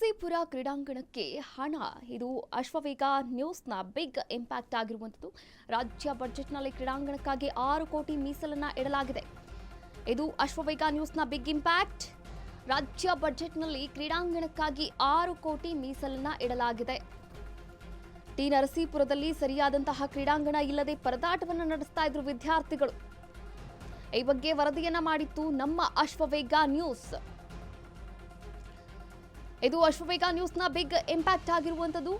ನರಸೀಪುರ ಕ್ರೀಡಾಂಗಣಕ್ಕೆ ಹಣ ಇದು ಅಶ್ವವೇಗ ನ್ಯೂಸ್ನ ಬಿಗ್ ಇಂಪ್ಯಾಕ್ಟ್ ಆಗಿರುವಂಥದ್ದು. ರಾಜ್ಯ ಬಜೆಟ್ನಲ್ಲಿ ಕ್ರೀಡಾಂಗಣಕ್ಕಾಗಿ 6 ಕೋಟಿ ಮೀಸಲನ್ನ ಇಡಲಾಗಿದೆ. ಇದು ಅಶ್ವವೇಗ ನ್ಯೂಸ್ನ ಬಿಗ್ ಇಂಪ್ಯಾಕ್ಟ್. ರಾಜ್ಯ ಬಜೆಟ್ನಲ್ಲಿ ಕ್ರೀಡಾಂಗಣಕ್ಕಾಗಿ 6 ಕೋಟಿ ಮೀಸಲನ್ನ ಇಡಲಾಗಿದೆ. ಟಿ ನರಸೀಪುರದಲ್ಲಿ ಸರಿಯಾದಂತಹ ಕ್ರೀಡಾಂಗಣ ಇಲ್ಲದೆ ಪರದಾಟವನ್ನು ನಡೆಸ್ತಾ ಇದ್ರು ವಿದ್ಯಾರ್ಥಿಗಳು. ಈ ಬಗ್ಗೆ ವರದಿಯನ್ನ ಮಾಡಿತ್ತು ನಮ್ಮ ಅಶ್ವವೇಗ ನ್ಯೂಸ್. ಇದು ಅಶ್ವವೇಗ ನ್ಯೂಸ್ನ ಬಿಗ್ ಇಂಪ್ಯಾಕ್ಟ್ ಆಗಿರುವಂಥದ್ದು.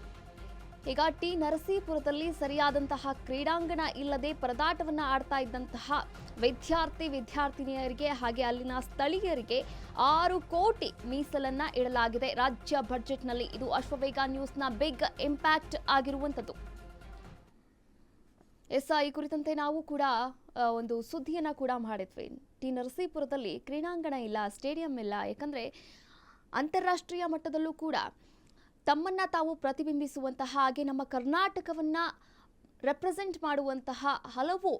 ಈಗ ಟಿ ನರಸೀಪುರದಲ್ಲಿ ಸರಿಯಾದಂತಹ ಕ್ರೀಡಾಂಗಣ ಇಲ್ಲದೆ ಪರದಾಟವನ್ನು ಆಡ್ತಾ ಇದ್ದಂತಹ ವಿದ್ಯಾರ್ಥಿನಿಯರಿಗೆ ಹಾಗೆ ಅಲ್ಲಿನ ಸ್ಥಳೀಯರಿಗೆ 6 ಕೋಟಿ ಮೀಸಲನ್ನ ಇಡಲಾಗಿದೆ ರಾಜ್ಯ ಬಜೆಟ್ನಲ್ಲಿ. ಇದು ಅಶ್ವವೇಗ ನ್ಯೂಸ್ನ ಬಿಗ್ ಇಂಪ್ಯಾಕ್ಟ್ ಆಗಿರುವಂಥದ್ದು. ಈ ಕುರಿತಂತೆ ನಾವು ಕೂಡ ಒಂದು ಸುದ್ದಿಯನ್ನ ಕೂಡ ಮಾಡಿದ್ವಿ. ಟಿ ನರಸೀಪುರದಲ್ಲಿ ಕ್ರೀಡಾಂಗಣ ಇಲ್ಲ, ಸ್ಟೇಡಿಯಂ ಇಲ್ಲ. ಯಾಕಂದ್ರೆ ಅಂತಾರಾಷ್ಟ್ರೀಯ ಮಟ್ಟದಲ್ಲೂ ಕೂಡ ತಮ್ಮನ್ನ ತಾವು ಪ್ರತಿಬಿಂಬಿಸುವಂತಹ ಹಾಗೆ ನಮ್ಮ ಕರ್ನಾಟಕವನ್ನ ರೆಪ್ರೆಸೆಂಟ್ ಮಾಡುವಂತಹ ಹಲವು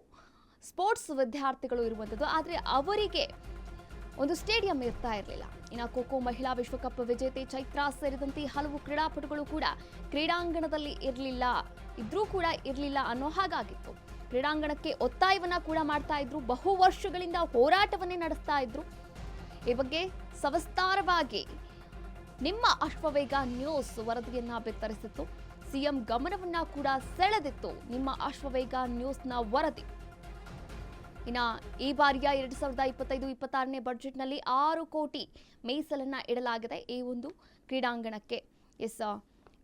ಸ್ಪೋರ್ಟ್ಸ್ ವಿದ್ಯಾರ್ಥಿಗಳು ಇರುವಂಥದ್ದು. ಆದರೆ ಅವರಿಗೆ ಒಂದು ಸ್ಟೇಡಿಯಂ ಇರ್ತಾ ಇರಲಿಲ್ಲ. ಇನ್ನು ಖೋ ಮಹಿಳಾ ವಿಶ್ವಕಪ್ ವಿಜೇತೆ ಚೈತ್ರಾ ಸೇರಿದಂತೆ ಹಲವು ಕ್ರೀಡಾಪಟುಗಳು ಕೂಡ ಕ್ರೀಡಾಂಗಣದಲ್ಲಿ ಇದ್ರೂ ಕೂಡ ಇರಲಿಲ್ಲ ಅನ್ನೋ ಹಾಗಾಗಿತ್ತು. ಕ್ರೀಡಾಂಗಣಕ್ಕೆ ಒತ್ತಾಯವನ್ನ ಕೂಡ ಮಾಡ್ತಾ ಇದ್ರು, ಬಹು ವರ್ಷಗಳಿಂದ ಹೋರಾಟವನ್ನೇ ನಡೆಸ್ತಾ ಇದ್ರು. ಈ ಬಗ್ಗೆ ಸವಿಸ್ತಾರವಾಗಿ ನಿಮ್ಮ ಅಶ್ವವೇಗ ನ್ಯೂಸ್ ವರದಿಯನ್ನ ಬಿತ್ತರಿಸಿತ್ತು. ಸಿಎಂ ಗಮನವನ್ನ ಕೂಡ ಸೆಳೆದಿತ್ತು ನಿಮ್ಮ ಅಶ್ವವೇಗ ನ್ಯೂಸ್ನ ವರದಿ. ಇನ್ನು ಈ ಬಾರಿಯ 2025-26ನೇ ಬಜೆಟ್ನಲ್ಲಿ 6 ಕೋಟಿ ಮೀಸಲನ್ನ ಇಡಲಾಗಿದೆ ಈ ಒಂದು ಕ್ರೀಡಾಂಗಣಕ್ಕೆ.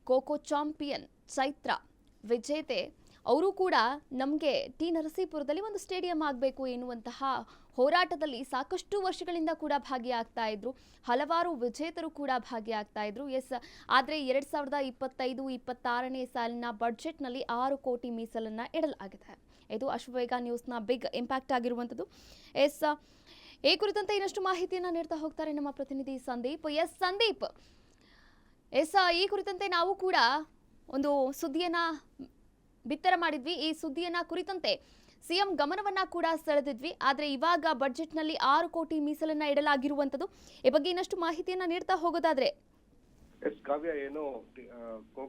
ಖೋ ಚಾಂಪಿಯನ್ ಚೈತ್ರಾ ವಿಜೇತೆ ಅವರು ಕೂಡ ನಮಗೆ ಟಿ ನರಸೀಪುರದಲ್ಲಿ ಒಂದು ಸ್ಟೇಡಿಯಂ ಆಗಬೇಕು ಎನ್ನುವಂತಹ ಹೋರಾಟದಲ್ಲಿ ಸಾಕಷ್ಟು ವರ್ಷಗಳಿಂದ ಕೂಡ ಭಾಗಿಯಾಗ್ತಾ ಇದ್ರು. ಹಲವಾರು ವಿಜೇತರು ಕೂಡ ಭಾಗಿಯಾಗ್ತಾ ಇದ್ರು. ಆದರೆ 2025-26ನೇ ಸಾಲಿನ ಬಜೆಟ್ನಲ್ಲಿ 6 ಕೋಟಿ ಮೀಸಲನ್ನ ಇಡಲಾಗಿದೆ. ಇದು ಅಶ್ವವೇಗ ನ್ಯೂಸ್ನ ಬಿಗ್ ಇಂಪ್ಯಾಕ್ಟ್ ಆಗಿರುವಂಥದ್ದು. ಈ ಕುರಿತಂತೆ ಇನ್ನಷ್ಟು ಮಾಹಿತಿಯನ್ನು ನೀಡ್ತಾ ಹೋಗ್ತಾರೆ ನಮ್ಮ ಪ್ರತಿನಿಧಿ ಸಂದೀಪ್. ಸಂದೀಪ್, ಈ ಕುರಿತಂತೆ ನಾವು ಕೂಡ ಒಂದು ಸುದ್ದಿಯನ್ನ ಬಿತ್ತರ ಮಾಡಿದ್ವಿ. ಈ ಸುದ್ದಿಯನ್ನ ಕುರಿತಂತೆ ಸಿಎಂ ಗಮನವನ್ನ ಕೂಡ ಸೆಳೆದಿದ್ವಿ. ಆದರೆ ಇವಾಗ ಬಜೆಟ್ನಲ್ಲಿ 6 ಕೋಟಿ ಮೀಸಲನ್ನ ಇಡಲಾಗಿರುವಂಥದ್ದು. ಈ ಬಗ್ಗೆ ಇನ್ನಷ್ಟು ಮಾಹಿತಿಯನ್ನ ನೀಡ್ತಾ ಹೋಗೋದಾದ್ರೆ ಕಾವ್ಯ, ಏನು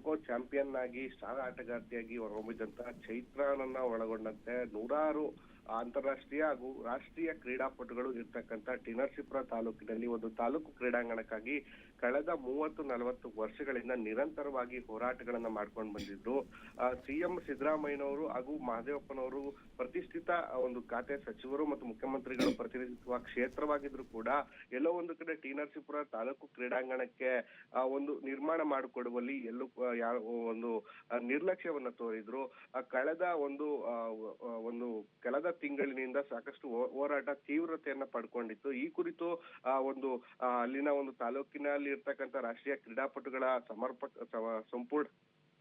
ಖೋ ಚಾಂಪಿಯನ್ ಆಗಿ ಸ್ಟಾರ್ ಆಟಗಾರ್ತಿಯಾಗಿ ಹೊರಹೊಮ್ಮಿದಂತಹ ಚೈತ್ರಾನನ್ನ ಒಳಗೊಂಡಂತೆ ನೂರಾರು ಅಂತಾರಾಷ್ಟ್ರೀಯ ಹಾಗೂ ರಾಷ್ಟ್ರೀಯ ಕ್ರೀಡಾಪಟುಗಳು ಇರ್ತಕ್ಕಂಥ ಟಿ ನರಸೀಪುರ ತಾಲೂಕಿನಲ್ಲಿ ಒಂದು ತಾಲೂಕು ಕ್ರೀಡಾಂಗಣಕ್ಕಾಗಿ ಕಳೆದ 30-40 ವರ್ಷಗಳಿಂದ ನಿರಂತರವಾಗಿ ಹೋರಾಟಗಳನ್ನ ಮಾಡ್ಕೊಂಡು ಬಂದಿದ್ರು. ಸಿಎಂ ಸಿದ್ದರಾಮಯ್ಯನವರು ಹಾಗೂ ಮಹದೇವಪ್ಪನವರು ಪ್ರತಿಷ್ಠಿತ ಒಂದು ಖಾತೆ ಸಚಿವರು ಮತ್ತು ಮುಖ್ಯಮಂತ್ರಿಗಳು ಪ್ರತಿನಿಧಿಸುವ ಕ್ಷೇತ್ರವಾಗಿದ್ರು ಕೂಡ ಎಲ್ಲೋ ಒಂದು ಕಡೆ ಟಿ ನರಸೀಪುರ ತಾಲೂಕು ಕ್ರೀಡಾಂಗಣಕ್ಕೆ ಒಂದು ನಿರ್ಮಾಣ ಮಾಡಿಕೊಡುವಲ್ಲಿ ಒಂದು ನಿರ್ಲಕ್ಷ್ಯವನ್ನ ತೋರಿದ್ರು. ಕಳೆದ ತಿಂಗಳಿನಿಂದ ಸಾಕಷ್ಟು ಹೋರಾಟ ತೀವ್ರತೆಯನ್ನ ಪಡ್ಕೊಂಡಿತ್ತು. ಈ ಕುರಿತು ಅಲ್ಲಿನ ಒಂದು ತಾಲೂಕಿನಲ್ಲಿ ಇರ್ತಕ್ಕಂಥ ರಾಷ್ಟ್ರೀಯ ಕ್ರೀಡಾಪಟುಗಳ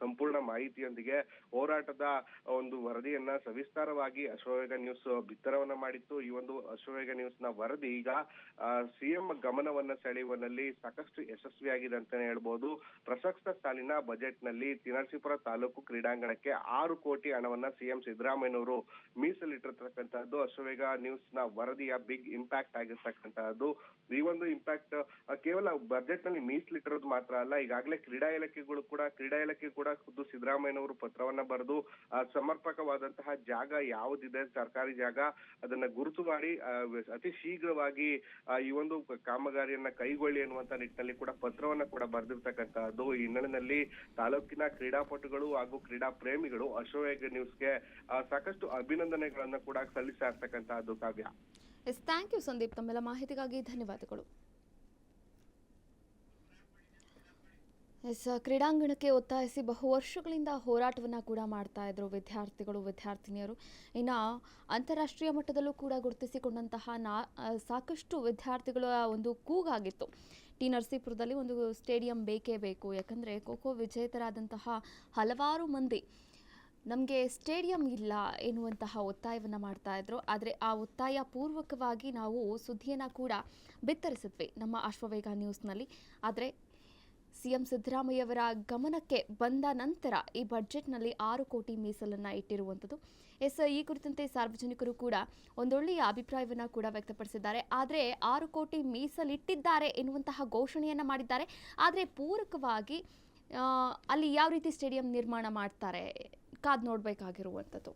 ಸಂಪೂರ್ಣ ಮಾಹಿತಿಯೊಂದಿಗೆ ಹೋರಾಟದ ಒಂದು ವರದಿಯನ್ನ ಸವಿಸ್ತಾರವಾಗಿ ಅಶ್ವವೇಗ ನ್ಯೂಸ್ ಬಿತ್ತರವನ್ನ ಮಾಡಿತ್ತು. ಈ ಒಂದು ಅಶ್ವವೇಗ ನ್ಯೂಸ್ ನ ವರದಿ ಈಗ ಸಿಎಂ ಗಮನವನ್ನ ಸೆಳೆಯುವಲ್ಲಿ ಸಾಕಷ್ಟು ಯಶಸ್ವಿಯಾಗಿದೆ ಅಂತಾನೆ ಹೇಳ್ಬಹುದು. ಪ್ರಸಕ್ತ ಸಾಲಿನ ಬಜೆಟ್ ನಲ್ಲಿ ಟಿ ನರಸೀಪುರ ತಾಲೂಕು ಕ್ರೀಡಾಂಗಣಕ್ಕೆ 6 ಕೋಟಿ ಹಣವನ್ನ ಸಿಎಂ ಸಿದ್ದರಾಮಯ್ಯನವರು ಮೀಸಲಿಟ್ಟಿರ್ತಕ್ಕಂಥದ್ದು ಅಶ್ವವೇಗ ನ್ಯೂಸ್ ನ ವರದಿಯ ಬಿಗ್ ಇಂಪ್ಯಾಕ್ಟ್ ಆಗಿರ್ತಕ್ಕಂಥದ್ದು. ಈ ಒಂದು ಇಂಪ್ಯಾಕ್ಟ್ ಕೇವಲ ಬಜೆಟ್ ನಲ್ಲಿ ಮೀಸಲಿಟ್ಟಿರೋದು ಮಾತ್ರ ಅಲ್ಲ, ಈಗಾಗಲೇ ಕ್ರೀಡಾ ಇಲಾಖೆ ಕೂಡ ಖುದ್ದು ಸಿದ್ದರಾಮಯ್ಯನವರು ಪತ್ರವನ್ನ ಬರೆದು ಸಮರ್ಪಕವಾದಂತಹ ಜಾಗ ಯಾವುದಿದೆ ಸರ್ಕಾರಿ ಜಾಗ ಅದನ್ನ ಗುರುತು ಮಾಡಿ ಅತಿ ಶೀಘ್ರವಾಗಿ ಈ ಒಂದು ಕಾಮಗಾರಿಯನ್ನ ಕೈಗೊಳ್ಳಿ ಎನ್ನುವಂತ ನಿಟ್ಟಿನಲ್ಲಿ ಕೂಡ ಪತ್ರವನ್ನ ಕೂಡ ಬರೆದಿರ್ತಕ್ಕಂತಹದ್ದು. ಈ ಹಿನ್ನೆಲೆಯಲ್ಲಿ ತಾಲೂಕಿನ ಕ್ರೀಡಾಪಟುಗಳು ಹಾಗೂ ಕ್ರೀಡಾ ಪ್ರೇಮಿಗಳು ಅಶ್ವವೇಗ ನ್ಯೂಸ್ಗೆ ಸಾಕಷ್ಟು ಅಭಿನಂದನೆಗಳನ್ನ ಕೂಡ ಸಲ್ಲಿಸ್ತಾ ಇರ್ತಕ್ಕಂತಹದ್ದು. ಕಾವ್ಯ, ಥ್ಯಾಂಕ್ ಯು ಸಂದೀಪ್, ತಮ್ಮೆಲ್ಲ ಮಾಹಿತಿಗಾಗಿ ಧನ್ಯವಾದಗಳು. ಕ್ರೀಡಾಂಗಣಕ್ಕೆ ಒತ್ತಾಯಿಸಿ ಬಹು ವರ್ಷಗಳಿಂದ ಹೋರಾಟವನ್ನು ಕೂಡ ಮಾಡ್ತಾ ಇದ್ರು ವಿದ್ಯಾರ್ಥಿನಿಯರು. ಇನ್ನು ಅಂತಾರಾಷ್ಟ್ರೀಯ ಮಟ್ಟದಲ್ಲೂ ಕೂಡ ಗುರುತಿಸಿಕೊಂಡಂತಹ ಸಾಕಷ್ಟು ವಿದ್ಯಾರ್ಥಿಗಳ ಒಂದು ಕೂಗಾಗಿತ್ತು. ಟಿ ನರಸೀಪುರದಲ್ಲಿ ಒಂದು ಸ್ಟೇಡಿಯಂ ಬೇಕೇ ಬೇಕು, ಯಾಕಂದರೆ ಖೋ ವಿಜೇತರಾದಂತಹ ಹಲವಾರು ಮಂದಿ ನಮಗೆ ಸ್ಟೇಡಿಯಂ ಇಲ್ಲ ಎನ್ನುವಂತಹ ಒತ್ತಾಯವನ್ನು ಮಾಡ್ತಾ ಇದ್ರು. ಆದರೆ ಆ ಒತ್ತಾಯ ಪೂರ್ವಕವಾಗಿ ನಾವು ಸುದ್ದಿಯನ್ನು ಕೂಡ ಬಿತ್ತರಿಸಿದ್ವಿ ನಮ್ಮ ಅಶ್ವವೇಗ ನ್ಯೂಸ್ನಲ್ಲಿ. ಆದರೆ ಸಿಎಂ ಸಿದ್ದರಾಮಯ್ಯ ಅವರ ಗಮನಕ್ಕೆ ಬಂದ ನಂತರ ಈ ಬಜೆಟ್ನಲ್ಲಿ 6 ಕೋಟಿ ಮೀಸಲನ್ನು ಇಟ್ಟಿರುವಂಥದ್ದು. ಈ ಕುರಿತಂತೆ ಸಾರ್ವಜನಿಕರು ಕೂಡ ಒಂದೊಳ್ಳೆಯ ಅಭಿಪ್ರಾಯವನ್ನು ಕೂಡ ವ್ಯಕ್ತಪಡಿಸಿದ್ದಾರೆ. ಆದರೆ 6 ಕೋಟಿ ಮೀಸಲಿಟ್ಟಿದ್ದಾರೆ ಎನ್ನುವಂತಹ ಘೋಷಣೆಯನ್ನು ಮಾಡಿದ್ದಾರೆ. ಆದರೆ ಪೂರಕವಾಗಿ ಅಲ್ಲಿ ಯಾವ ರೀತಿ ಸ್ಟೇಡಿಯಂ ನಿರ್ಮಾಣ ಮಾಡ್ತಾರೆ ಕಾದು ನೋಡಬೇಕಾಗಿರುವಂಥದ್ದು.